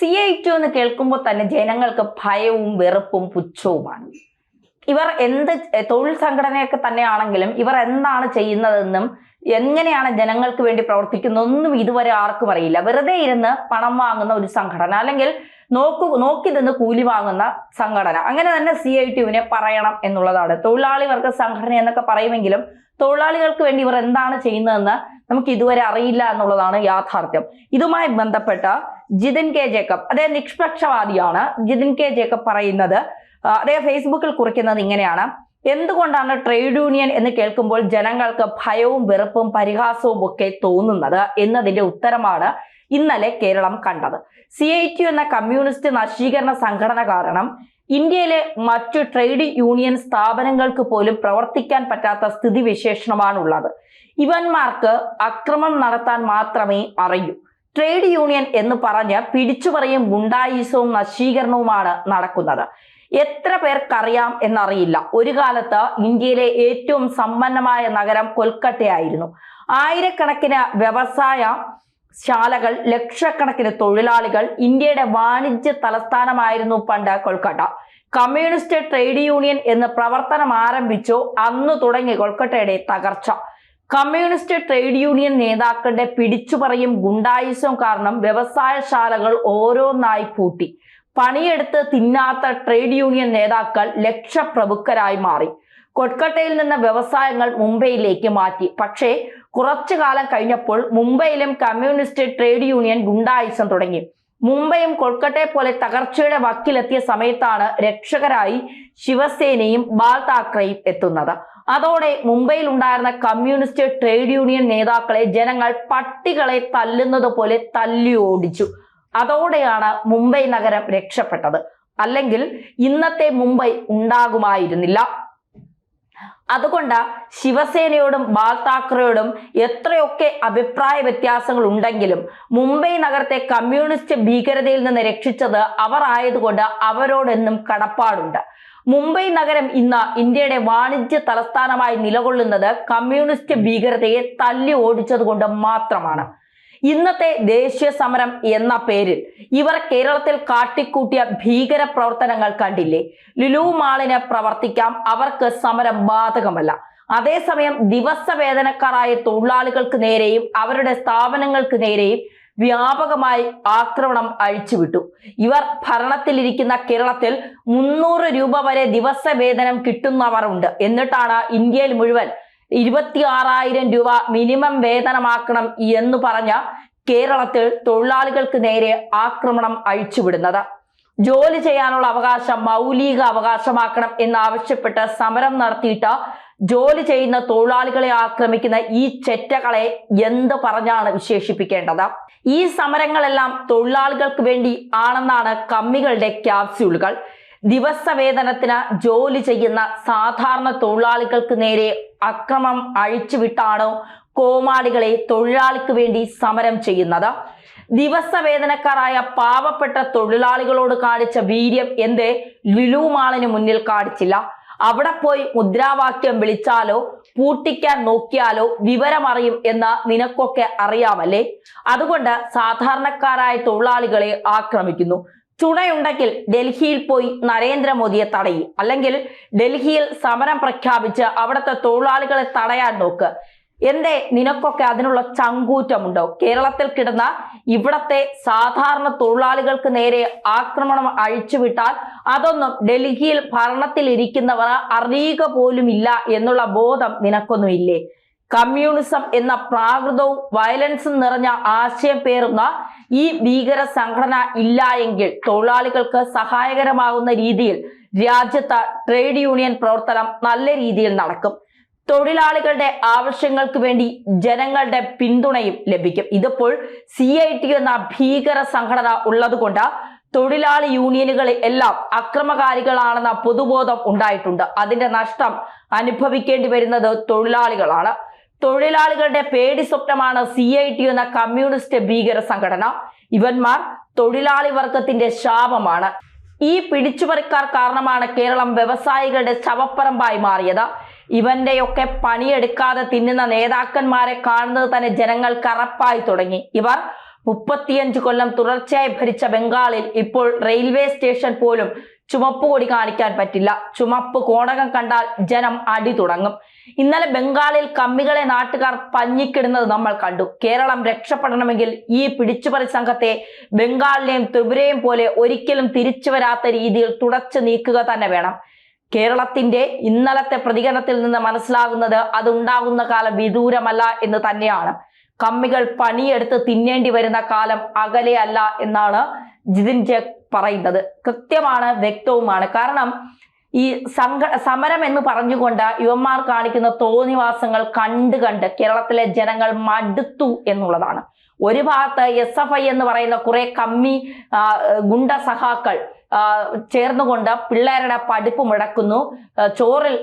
CI2 എന്ന് കേൾക്കുമ്പോൾ തന്നെ ജനങ്ങൾക്ക് ഭയവും വെറുപ്പും പുച്ഛവുമാണ്. ഇവർ എന്ത് തൊഴിൽ സംഘടനയൊക്കെ തന്നെയാണെങ്കിലും ഇവർ എന്താണ് ചെയ്യുന്നതെന്നും എങ്ങനെയാണ് ജനങ്ങൾക്ക് വേണ്ടി പ്രവർത്തിക്കുന്നതൊന്നും ഇതുവരെ ആർക്കും അറിയില്ല. വെറുതെ ഇരുന്ന് പണം വാങ്ങുന്ന ഒരു സംഘടന, അല്ലെങ്കിൽ നോക്കി നിന്ന് കൂലി വാങ്ങുന്ന സംഘടന, അങ്ങനെ തന്നെ CI2വിനെ പറയണം എന്നുള്ളതാണ്. തൊഴിലാളി വർഗ സംഘടന എന്നൊക്കെ പറയുമെങ്കിലും തൊഴിലാളികൾക്ക് വേണ്ടി ഇവർ എന്താണ് ചെയ്യുന്നതെന്ന് നമുക്ക് ഇതുവരെ അറിയില്ല എന്നുള്ളതാണ് യാഥാർത്ഥ്യം. ഇതുമായി ബന്ധപ്പെട്ട ജിതിൻ കെ ജേക്കബ്, അദ്ദേഹം നിഷ്പക്ഷവാദിയാണ്. ജിതിൻ കെ ജേക്കബ് പറയുന്നത്, അദ്ദേഹം ഫേസ്ബുക്കിൽ കുറിക്കുന്നത് ഇങ്ങനെയാണ്: എന്തുകൊണ്ടാണ് ട്രേഡ് യൂണിയൻ എന്ന് കേൾക്കുമ്പോൾ ജനങ്ങൾക്ക് ഭയവും വെറുപ്പും പരിഹാസവും ഒക്കെ തോന്നുന്നത് എന്നതിന്റെ ഉത്തരമാണ് ഇന്നലെ കേരളം കണ്ടത്. CI2 എന്ന കമ്മ്യൂണിസ്റ്റ് നശീകരണ സംഘടന കാരണം ഇന്ത്യയിലെ മറ്റു ട്രേഡ് യൂണിയൻ സ്ഥാപനങ്ങൾക്ക് പോലും പ്രവർത്തിക്കാൻ പറ്റാത്ത സ്ഥിതിവിശേഷണമാണുള്ളത്. ഇവന്മാർക്ക് അക്രമം നടത്താൻ മാത്രമേ അറിയൂ. ട്രേഡ് യൂണിയൻ എന്ന് പറഞ്ഞ് പിടിച്ചുപറിയും ഗുണ്ടായുസവും നശീകരണവുമാണ് നടക്കുന്നത്. എത്ര പേർക്കറിയാം എന്നറിയില്ല, ഒരു കാലത്ത് ഇന്ത്യയിലെ ഏറ്റവും സമ്പന്നമായ നഗരം കൊൽക്കത്തയായിരുന്നു. ആയിരക്കണക്കിന് വ്യവസായ ശാലകൾ, ലക്ഷക്കണക്കിന് തൊഴിലാളികൾ, ഇന്ത്യയുടെ വാണിജ്യ തലസ്ഥാനമായിരുന്നു പണ്ട് കൊൽക്കത്ത. കമ്മ്യൂണിസ്റ്റ് ട്രേഡ് യൂണിയൻ എന്ന് പ്രവർത്തനം ആരംഭിച്ചോ അന്ന് തുടങ്ങി കൊൽക്കത്തയുടെ തകർച്ച. കമ്മ്യൂണിസ്റ്റ് ട്രേഡ് യൂണിയൻ നേതാക്കളുടെ പിടിച്ചുപറിയും ഗുണ്ടായുസവും കാരണം വ്യവസായശാലകൾ ഓരോന്നായി പൂട്ടി. പണിയെടുത്ത് തിന്നാത്ത ട്രേഡ് യൂണിയൻ നേതാക്കൾ ലക്ഷപ്രഭുക്കരായി മാറി. കൊൽക്കത്തയിൽ നിന്ന് വ്യവസായങ്ങൾ മുംബൈയിലേക്ക് മാറ്റി. പക്ഷേ കുറച്ചു കാലം കഴിഞ്ഞപ്പോൾ മുംബൈയിലും കമ്മ്യൂണിസ്റ്റ് ട്രേഡ് യൂണിയൻ ഗുണ്ടായുസം തുടങ്ങി. മുംബൈയും കൊൽക്കത്തയെ പോലെ തകർച്ചയുടെ വക്കിലെത്തിയ സമയത്താണ് രക്ഷകരായി ശിവസേനയും ബാൽ താക്കറെയും എത്തുന്നത്. അതോടെ മുംബൈയിൽ ഉണ്ടായിരുന്ന കമ്മ്യൂണിസ്റ്റ് ട്രേഡ് യൂണിയൻ നേതാക്കളെ ജനങ്ങൾ പട്ടികളെ തല്ലുന്നത് പോലെ തല്ലി ഓടിച്ചു. അതോടെയാണ് മുംബൈ നഗരം രക്ഷപ്പെട്ടത്. അല്ലെങ്കിൽ ഇന്നത്തെ മുംബൈ ഉണ്ടാകുമായിരുന്നില്ല. അതുകൊണ്ട് ശിവസേനയോടും ബാൽ താക്കറെയോടും എത്രയൊക്കെ അഭിപ്രായ വ്യത്യാസങ്ങൾ ഉണ്ടെങ്കിലും മുംബൈ നഗരത്തെ കമ്മ്യൂണിസ്റ്റ് ഭീകരതയിൽ നിന്ന് രക്ഷിച്ചത് അവർ ആയതുകൊണ്ട് അവരോടെന്നും കടപ്പാടുണ്ട്. മുംബൈ നഗരം ഇന്ന് ഇന്ത്യയുടെ വാണിജ്യ തലസ്ഥാനമായി നിലകൊള്ളുന്നത് കമ്മ്യൂണിസ്റ്റ് ഭീകരതയെ തല്ലി ഓടിച്ചത് കൊണ്ട് മാത്രമാണ്. ഇന്നത്തെ ദേശീയ സമരം എന്ന പേരിൽ ഇവർ കേരളത്തിൽ കാട്ടിക്കൂട്ടിയ ഭീകര പ്രവർത്തനങ്ങൾ കണ്ടില്ലേ? ലുലു മാളിന് പ്രവർത്തിക്കാം, അവർക്ക് സമരം ബാധകമല്ല. അതേസമയം ദിവസവേതനക്കാരായ തൊഴിലാളികൾക്ക് നേരെയും അവരുടെ സ്ഥാപനങ്ങൾക്ക് നേരെയും വ്യാപകമായി ആക്രമണം അഴിച്ചുവിട്ടു. ഇവർ ഭരണത്തിലിരിക്കുന്ന കേരളത്തിൽ 300 രൂപ വരെ ദിവസവേതനം കിട്ടുന്നവർ ഉണ്ട്. എന്നിട്ടാണ് ഇന്ത്യയിൽ മുഴുവൻ 26,000 രൂപ മിനിമം വേതനമാക്കണം എന്ന് പറഞ്ഞ കേരളത്തിൽ തൊഴിലാളികൾക്ക് നേരെ ആക്രമണം അഴിച്ചുവിടുന്നത്. ജോലി ചെയ്യാനുള്ള അവകാശം മൗലിക അവകാശമാക്കണം എന്നാവശ്യപ്പെട്ട് സമരം നടത്തിയിട്ട് ജോലി ചെയ്യുന്ന തൊഴിലാളികളെ ആക്രമിക്കുന്ന ഈ ചെറ്റകളെ എന്ത് പറഞ്ഞാണ് വിശേഷിപ്പിക്കേണ്ടത്? ഈ സമരങ്ങളെല്ലാം തൊഴിലാളികൾക്ക് വേണ്ടി ആണെന്നാണ് കമ്മികളുടെ ക്യാപ്സ്യൂളുകൾ. ദിവസവേതനത്തിന് ജോലി ചെയ്യുന്ന സാധാരണ തൊഴിലാളികൾക്ക് നേരെ അക്രമം അഴിച്ചുവിട്ടാണോ കോമാളികളെ തൊഴിലാളിക്ക് വേണ്ടി സമരം ചെയ്യുന്നത്? ദിവസവേതനക്കാരായ പാവപ്പെട്ട തൊഴിലാളികളോട് കാണിച്ച വീര്യം എന്തേ ലുലു മാളിന് മുന്നിൽ കാണിച്ചില്ല? അവിടെ പോയി മുദ്രാവാക്യം വിളിച്ചാലോ പൂട്ടിക്കാൻ നോക്കിയാലോ വിവരമറിയും എന്ന് നിനക്കൊക്കെ അറിയാമല്ലേ? അതുകൊണ്ട് സാധാരണക്കാരായ തൊഴിലാളികളെ ആക്രമിക്കുന്നു. ചുണയുണ്ടെങ്കിൽ ഡൽഹിയിൽ പോയി നരേന്ദ്രമോദിയെ തടയും, അല്ലെങ്കിൽ ഡൽഹിയിൽ സമരം പ്രഖ്യാപിച്ച് അവിടുത്തെ തൊഴിലാളികളെ തടയാൻ നോക്ക്. എന്തേ നിനക്കൊക്കെ അതിനുള്ള ചങ്കൂറ്റമുണ്ടോ? കേരളത്തിൽ കിടന്ന ഇവിടത്തെ സാധാരണ തൊഴിലാളികൾക്ക് നേരെ ആക്രമണം അഴിച്ചുവിട്ടാൽ അതൊന്നും ഡൽഹിയിൽ ഭരണത്തിൽ ഇരിക്കുന്നവർ അറിയുക പോലുമില്ല എന്നുള്ള ബോധം നിനക്കൊന്നുമില്ലേ? കമ്മ്യൂണിസം എന്ന പ്രാകൃതവും വയലൻസും നിറഞ്ഞ ആശയം പേറുന്ന ഈ ഭീകര സംഘടന ഇല്ല എങ്കിൽ തൊഴിലാളികൾക്ക് സഹായകരമാകുന്ന രീതിയിൽ രാജ്യത്ത് ട്രേഡ് യൂണിയൻ പ്രവർത്തനം നല്ല രീതിയിൽ നടക്കും. തൊഴിലാളികളുടെ ആവശ്യങ്ങൾക്ക് വേണ്ടി ജനങ്ങളുടെ പിന്തുണയും ലഭിക്കും. ഇതിപ്പോൾ CI2 എന്ന ഭീകര സംഘടന ഉള്ളതുകൊണ്ട് തൊഴിലാളി യൂണിയനുകളെ എല്ലാം അക്രമകാരികളാണെന്ന പൊതുബോധം ഉണ്ടായിട്ടുണ്ട്. അതിന്റെ നഷ്ടം അനുഭവിക്കേണ്ടി വരുന്നത് തൊഴിലാളികളാണ്. തൊഴിലാളികളുടെ പേടി സ്വപ്നമാണ് CI2 എന്ന കമ്മ്യൂണിസ്റ്റ് ഭീകര സംഘടന. ഇവന്മാർ തൊഴിലാളി വർഗത്തിന്റെ ശാപമാണ്. ഈ പിടിച്ചുപറിക്കാർ കാരണമാണ് കേരളം വ്യവസായികളുടെ ശവപ്പറമ്പായി മാറിയത്. ഇവന്റെയൊക്കെ പണിയെടുക്കാതെ തിന്നുന്ന നേതാക്കന്മാരെ കാണുന്നത് തന്നെ ജനങ്ങൾ കറപ്പായി തുടങ്ങി. ഇവർ 35 കൊല്ലം തുടർച്ചയായി ഭരിച്ച ബംഗാളിൽ ഇപ്പോൾ റെയിൽവേ സ്റ്റേഷൻ പോലും ചുമപ്പ് കൊടി കാണിക്കാൻ പറ്റില്ല. ചുമപ്പ് കോണകം കണ്ടാൽ ജനം അടി തുടങ്ങും. ഇന്നലെ ബംഗാളിൽ കമ്മികളെ നാട്ടുകാർ പഞ്ഞിക്കിടുന്നത് നമ്മൾ കണ്ടു. കേരളം രക്ഷപ്പെടണമെങ്കിൽ ഈ പിടിച്ചുപറി സംഘത്തെ ബംഗാളിലെയും ത്രിപുരയും പോലെ ഒരിക്കലും തിരിച്ചു വരാത്ത രീതിയിൽ തുടച്ചു നീക്കുക തന്നെ വേണം. കേരളത്തിന്റെ ഇന്നലത്തെ പ്രതികരണത്തിൽ നിന്ന് മനസ്സിലാകുന്നത് അതുണ്ടാകുന്ന കാലം വിദൂരമല്ല എന്ന് തന്നെയാണ്. കമ്മികൾ പണിയെടുത്ത് തിന്നേണ്ടി വരുന്ന കാലം അകലെയല്ല എന്നാണ് ജിതിൻ ജഗ് പറയുന്നത്. കൃത്യമാണ്, വ്യക്തവുമാണ്. കാരണം ഈ സമരം എന്ന് പറഞ്ഞുകൊണ്ട് യുവന്മാർ കാണിക്കുന്ന തോന്നിവാസങ്ങൾ കണ്ട് കേരളത്തിലെ ജനങ്ങൾ മടുത്തു എന്നുള്ളതാണ്. ഒരു ഭാഗത്ത് SFI എന്ന് പറയുന്ന കുറെ കമ്മി ഗുണ്ട സഹാക്കൾ ചേർന്നുകൊണ്ട് പിള്ളേരുടെ പഠിപ്പ് മുടക്കുന്നു, ചോറിൽ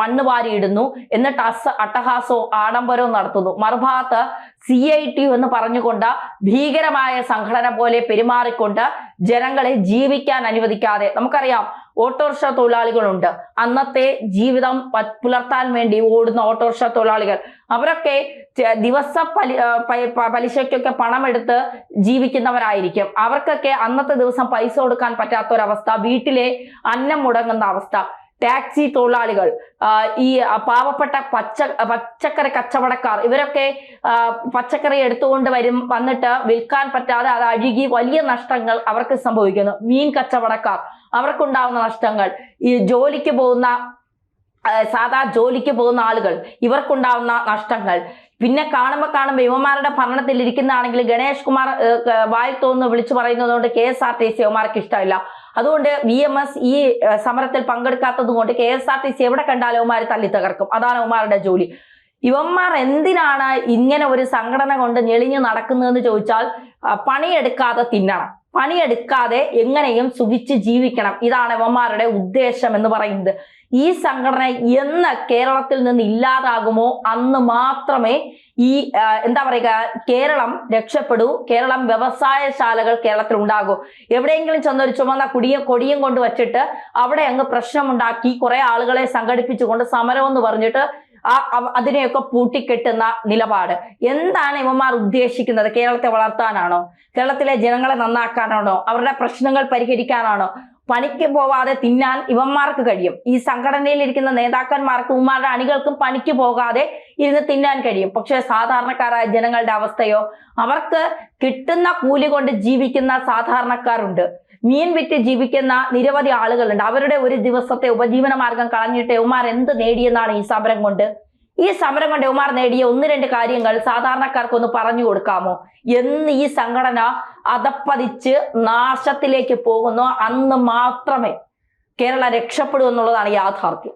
മണ്ണ് വാരിയിടുന്നു, എന്നിട്ട് അട്ടഹാസവും ആഡംബരവും നടത്തുന്നു. മറുഭാഗത്ത് CITU എന്ന് പറഞ്ഞുകൊണ്ട് ഭീകരമായ സംഘടന പോലെ പെരുമാറിക്കൊണ്ട് ജനങ്ങളെ ജീവിക്കാൻ അനുവദിക്കാതെ, നമുക്കറിയാം ഓട്ടോറിക്ഷ തൊഴിലാളികളുണ്ട്, അന്നത്തെ ജീവിതം പുലർത്താൻ വേണ്ടി ഓടുന്ന ഓട്ടോറിക്ഷ തൊഴിലാളികൾ. അവരൊക്കെ ദിവസ പലിശയ്ക്കൊക്കെ പണമെടുത്ത് ജീവിക്കുന്നവരായിരിക്കും. അവർക്കൊക്കെ അന്നത്തെ ദിവസം പൈസ കൊടുക്കാൻ പറ്റാത്തൊരവസ്ഥ, വീട്ടിലെ അന്നം മുടങ്ങുന്ന അവസ്ഥ. ടാക്സി തൊഴിലാളികൾ, ഈ പാവപ്പെട്ട പച്ചക്കറി കച്ചവടക്കാർ, ഇവരൊക്കെ പച്ചക്കറി എടുത്തുകൊണ്ട് വന്നിട്ട് വിൽക്കാൻ പറ്റാതെ അത് അഴുകി വലിയ നഷ്ടങ്ങൾ അവർക്ക് സംഭവിക്കുന്നു. മീൻ കച്ചവടക്കാർ, അവർക്കുണ്ടാവുന്ന നഷ്ടങ്ങൾ, ഈ ജോലിക്ക് പോകുന്ന ആളുകൾ, ഇവർക്കുണ്ടാവുന്ന നഷ്ടങ്ങൾ. പിന്നെ കാണുമ്പോൾ യുവമാരുടെ ഭരണത്തിൽ ഇരിക്കുന്നതാണെങ്കിൽ ഗണേഷ് കുമാർ വായി തോന്നുന്നു വിളിച്ചു പറയുന്നതുകൊണ്ട് KSRTC യുവമാർക്ക് ഇഷ്ടമില്ല. അതുകൊണ്ട് VMS ഈ സമരത്തിൽ പങ്കെടുക്കാത്തത് കൊണ്ട് KSRTC എവിടെ കണ്ടാലും യുവമാർ തല്ലി തകർക്കും. അതാണ് യുവമാരുടെ ജോലി. യുവന്മാർ എന്തിനാണ് ഇങ്ങനെ ഒരു സംഘടന കൊണ്ട് ഞെളിഞ്ഞു നടക്കുന്നതെന്ന് ചോദിച്ചാൽ, പണിയെടുക്കാതെ തിന്നണം, പണിയെടുക്കാതെ എങ്ങനെയും സുഖിച്ച് ജീവിക്കണം. ഇതാണ് യുവന്മാരുടെ ഉദ്ദേശം എന്ന് പറയുന്നത്. ഈ സംഘടന എന്ന് കേരളത്തിൽ നിന്ന് ഇല്ലാതാകുമോ അന്ന് മാത്രമേ ഈ എന്താ പറയുക കേരളം രക്ഷപ്പെടൂ, കേരളം വ്യവസായശാലകൾ കേരളത്തിൽ ഉണ്ടാകൂ. എവിടെയെങ്കിലും ചെന്നൊരു ചുമന്ന കൊടിയും കൊണ്ട് വച്ചിട്ട് അവിടെ അങ്ങ് പ്രശ്നമുണ്ടാക്കി കുറെ ആളുകളെ സംഘടിപ്പിച്ചുകൊണ്ട് സമരം എന്ന് പറഞ്ഞിട്ട് അതിനെയൊക്കെ പൂട്ടിക്കെട്ടുന്ന നിലപാട്. എന്താണ് ഇവന്മാർ ഉദ്ദേശിക്കുന്നത്? കേരളത്തെ വളർത്താനാണോ? കേരളത്തിലെ ജനങ്ങളെ നന്നാക്കാനാണോ? അവരുടെ പ്രശ്നങ്ങൾ പരിഹരിക്കാനാണോ? പണിക്ക് പോവാതെ തിന്നാൻ ഇവന്മാർക്ക് കഴിയും. ഈ സംഘടനയിൽ ഇരിക്കുന്ന നേതാക്കന്മാർക്കും ഇവന്മാരുടെ അണികൾക്കും പണിക്ക് പോകാതെ ഇരുന്ന് തിന്നാൻ കഴിയും. പക്ഷെ സാധാരണക്കാരായ ജനങ്ങളുടെ അവസ്ഥയോ? അവർക്ക് കിട്ടുന്ന കൂലി കൊണ്ട് ജീവിക്കുന്ന സാധാരണക്കാരുണ്ട്, മീൻ വിറ്റ് ജീവിക്കുന്ന നിരവധി ആളുകളുണ്ട്. അവരുടെ ഒരു ദിവസത്തെ ഉപജീവന മാർഗം കളഞ്ഞിട്ട് യുവമാർ എന്ത് നേടിയെന്നാണ് ഈ സമരം കൊണ്ട്? ഈ സമരം കൊണ്ട് യുവമാർ നേടിയ 1-2 കാര്യങ്ങൾ സാധാരണക്കാർക്കൊന്ന് പറഞ്ഞു കൊടുക്കാമോ? എന്ന് ഈ സംഘടന അധപ്പതിച്ച് നാശത്തിലേക്ക് പോകുന്നു, അന്ന് മാത്രമേ കേരളം രക്ഷപ്പെടൂ എന്നുള്ളതാണ് യാഥാർത്ഥ്യം.